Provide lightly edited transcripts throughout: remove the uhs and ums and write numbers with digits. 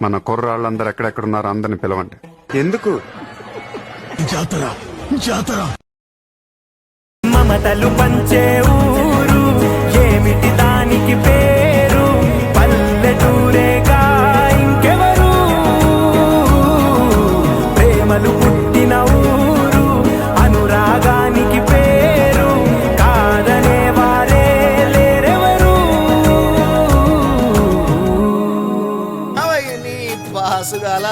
మన కుర్రాళ్ళందరూ ఎక్కడెక్కడున్నారో అందరిని పిలవండి. ఎందుకు? జాతర జాతర మమతలు పంచే ఊరు, ఏమిటి దానికి పేరు? పల్లెటూరేగా ఇంకెవరు? ప్రేమలు పుట్టిన ఊరు, అనురాగానికి పేరు, కాదనే వారే లేరెవరు. బాసుగాల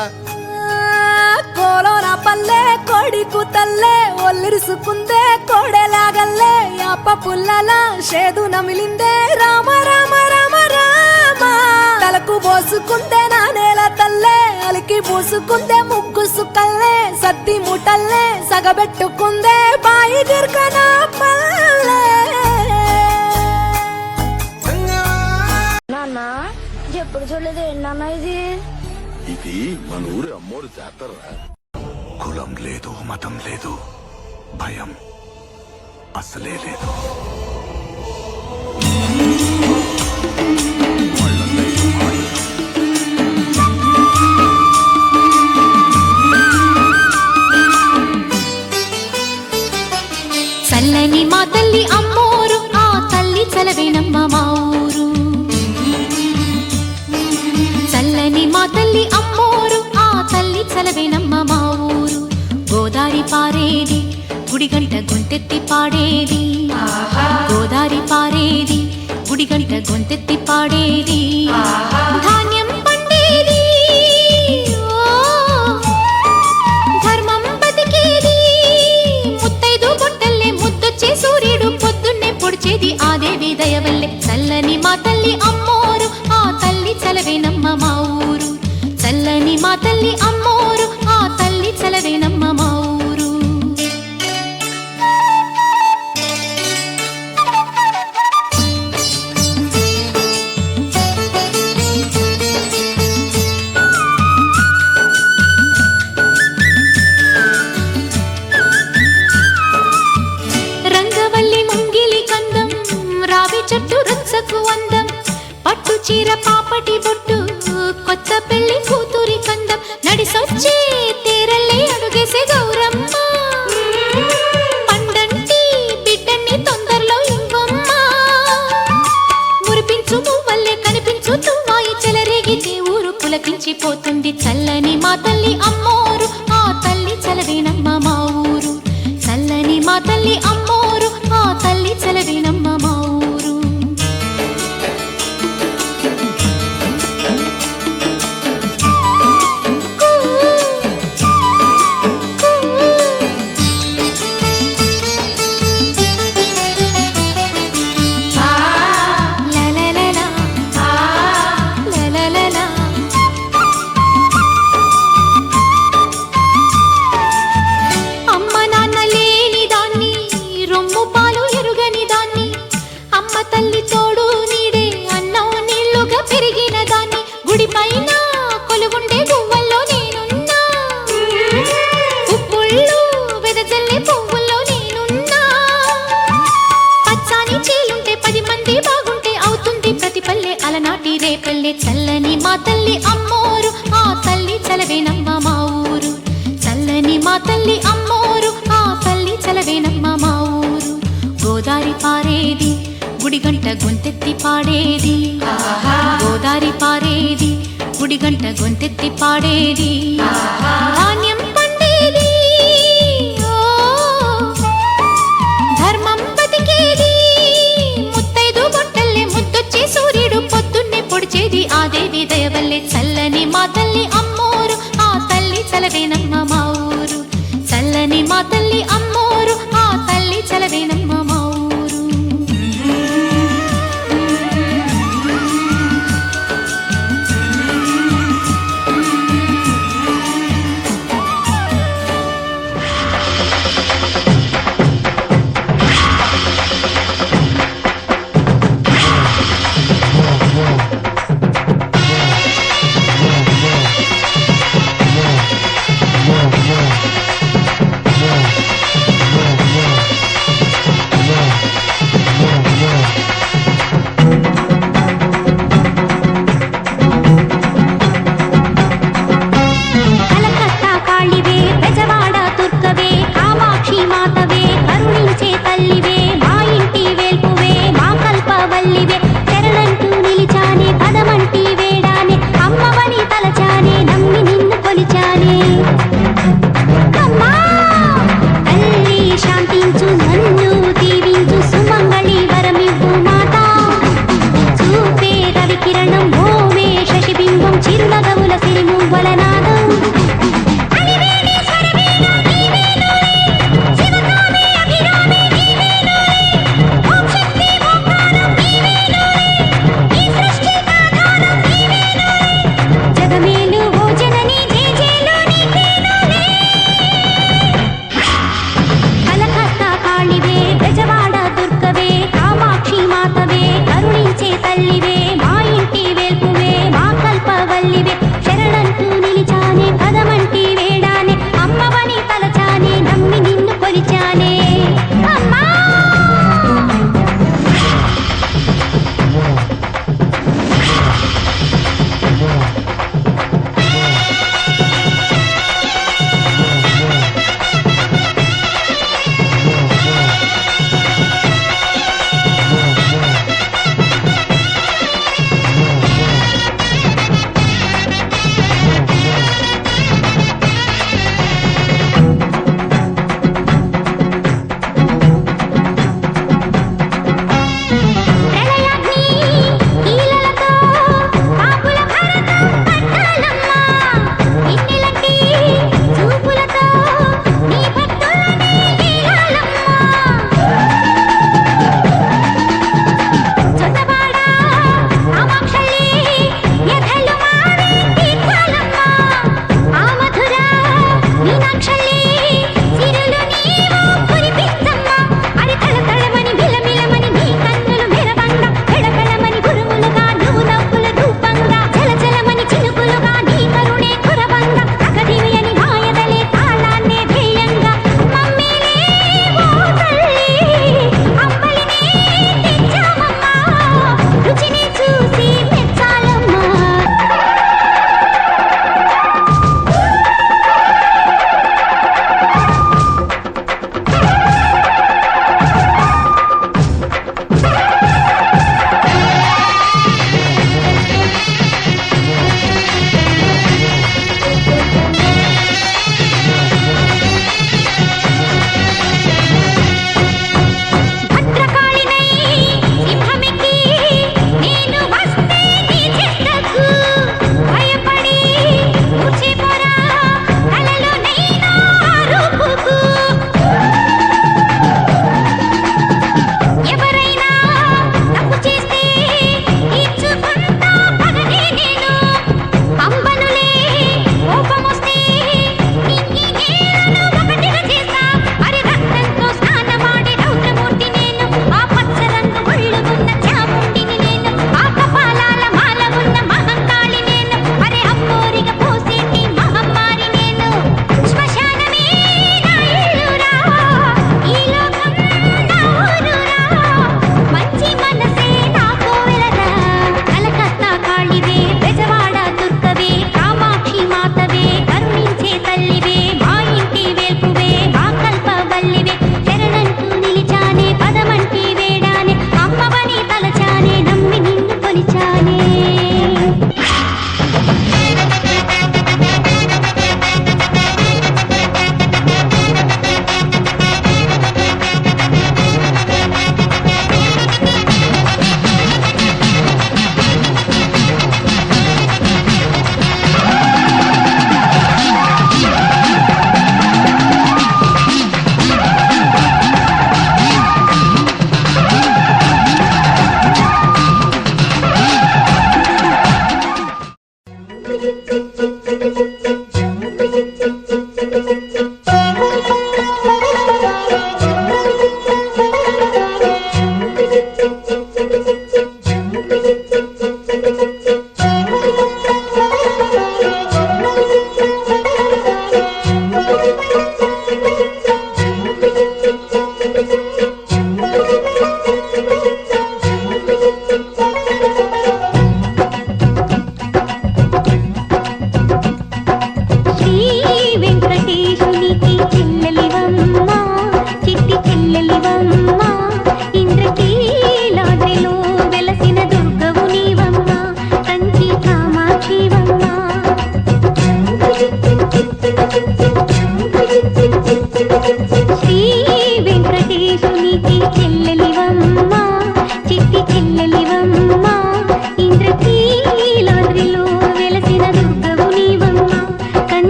కోలోన పల్లె కొడికు తల్లే ఒల్లిరుసుకుందే కోడెలాగల్లే అప్ప పుల్లల షేదు నమిలిందే రామ రామ రామ రామ తలకు పోసుకుందే నా నేల తల్లే అలికి పూసుకుందే ముగ్గు సుక్కల్లే సద్ది ముటల్లే సగబెట్టుకుందే బాయి దిర్కన పల్లె. నాన్న ఎప్పుడు చూడలేదు ఏంటన్నా ఇది? ఇది మన ఊరి అమ్మోరు జాతర. కులం లేదు, మతం లేదు, భయం అసలే లేదు. చల్లని మా తల్లి అమ్మోరు, ఆ తల్లి చలవేనమ్మ మా ఊరు. చల్లని మా తల్లి అమ్మోరు, ఆ తల్లి చలవేనమ్మ మా ఊరు. గోదారి పారేది, గుడిగంట గొంతెత్తి పాడేది. గోదారి పారేది, గుడిగంట గొంతెత్తి పాడేది. ధాన్యం పండేది, ధర్మం బతికేది. ముత్తైదు బొట్టల్లే ముద్దొచ్చే సూర్యుడు పొద్దున్నే పొడిచేది ఆ దేవి దయవల్లే. చల్లని మా తల్లి అమ్మోరు, ఆ తల్లి చలవేనమ్మ మా ఊరు. చల్లని మా తల్లి అమ్మోరు, ఆ తల్లి చలవేనమ్మ మా ఊరు. రంగవల్లి ముంగిలి కందం, రావి చెట్టు రుచ్చకు అందం, పట్టు చీర పాపటి బొట్టు, కొత్త పెళ్లి కూతురి కందం, నడిసొచ్చే తీరల్లే అడుగేసే గౌరమ్మ. పండంటి బిడ్డన్ని తొందరలో ఇంకొమ్మ, మురిపించు మువ్వల్లే కనిపించు తువ్వాయి చెలరేగితే ఊరు పులకించిపోతుంది. చల్లని మా తల్లి అమ్మోరు, ఆ తల్లి చలవేనమ్మ మా ఊరు. చల్లని మా తల్లి అమ్మోరు, ఆ తల్లి చలవేనమ్మ మా ఊరు. అమ్మ నాన్న లేని దాన్ని, రొమ్ము పాలు ఎరుగని దాన్ని, అమ్మ తల్లి తోడు నీడే అన్నం నీళ్లుగా పెరిగిన దాన్ని. గుడిపైన కొలువుండే గువ్వల్లో నేనున్నా, ఉప్పుళ్ళు వెదజల్లే పువ్వుల్లో నేనున్నా. పచ్చాని చీలుంటే 10 మంది బాగుంటే అవుతుంది ప్రతి పల్లె అలనాటి రేపల్లె. చల్లని మా తల్లి అమ్మోరు, ఆ తల్లి చలవేనమ్మ మా ఊరు. చల్లని మా తల్లి అమ్మోరు, ఆ తల్లి చలవేనమ్మ మా ఊరు. గోదారి పారేది, గుడిగంట గొంతెత్తి పాడేది. గోదారి పారేది, గుడిగంట గొంతెత్తి పాడేది. ధాన్యం పండేది, ధర్మం బతికేది. ముత్తైదు బొట్టల్లే ముద్దొచ్చే సూర్యుడు పొద్దున్నే పొడిచేది ఆ దేవి దయవల్లే. చల్లని మా తల్లి అమ్మోరు, ఆ తల్లి చలవేనమ్మ మా ఊరు. చల్లని మా తల్లి అమ్మోరు, ఆ తల్లి చలవేనమ్మ మా ఊరు.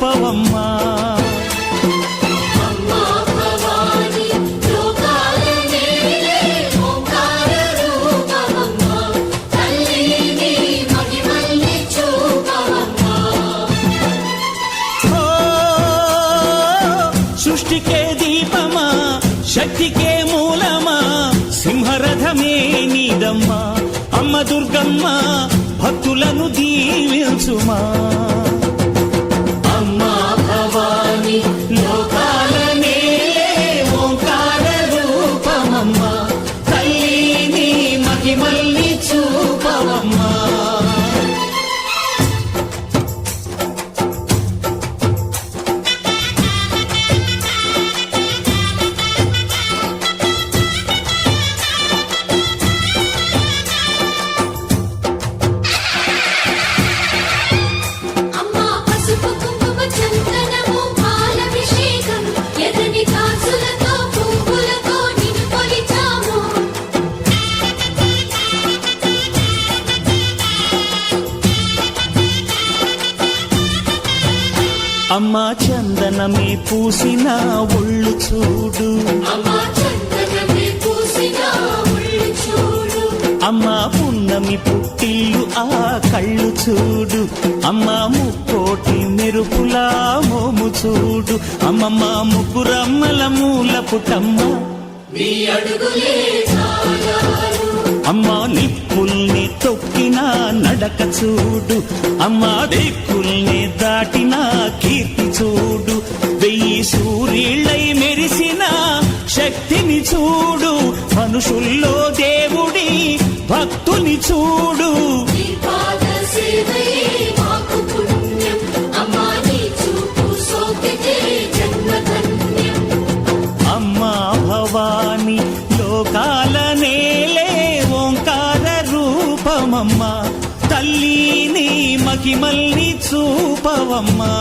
చూపవమ్మా. ఓ, సృష్టికే దీపమా, శక్తికే మూలమా, సింహరథమే నీదమ్మా. అమ్మ దుర్గమ్మ భక్తులను దీవించుమా. అమ్మా భవాని లోకాల నేలే ఓంకార రూపమమ్మా, తల్లిని మహిమల్ని చూపవమ్మా. అమ్మా పసుపు కుంకుమ చందనము పాలభిషేకం ఎర్రని కాసులతో పువ్వులతో నిన్ను కొలిచాము. అమ్మా చందనమే పూసిన ఒళ్ళు చూడు, అమ్మా చందనమే పూసిన ఒళ్ళు చూడు. అమ్మా పున్నమి పుట్టిల్లు ఆ కళ్ళు చూడు, అమ్మా ముక్కోటి మెరుపులా మోము చూడు. అమ్మమ్మ ముగ్గురమ్మల మూల పుటమ్మ, నీ అడుగులే చాలారు. అమ్మా నిప్పుల్ని తొక్కిన నడక చూడు, అమ్మా దిక్కుల్ని దాటిన కీర్తి చూడు. 1000 సూర్యుళ్ళై మెరిసిన శక్తిని చూడు, మనుషుల్లో దేవుడి భక్తుని చూడు. నీ పాద సేవయే మాకు పుణ్యం, అమ్మా నీ చూపు సోకితే జన్మ ధన్యం. అమ్మా భవాని లోకాల నేలే ఓంకార రూపమమ్మా, తల్లిని మహిమల్ని చూపవమ్మా.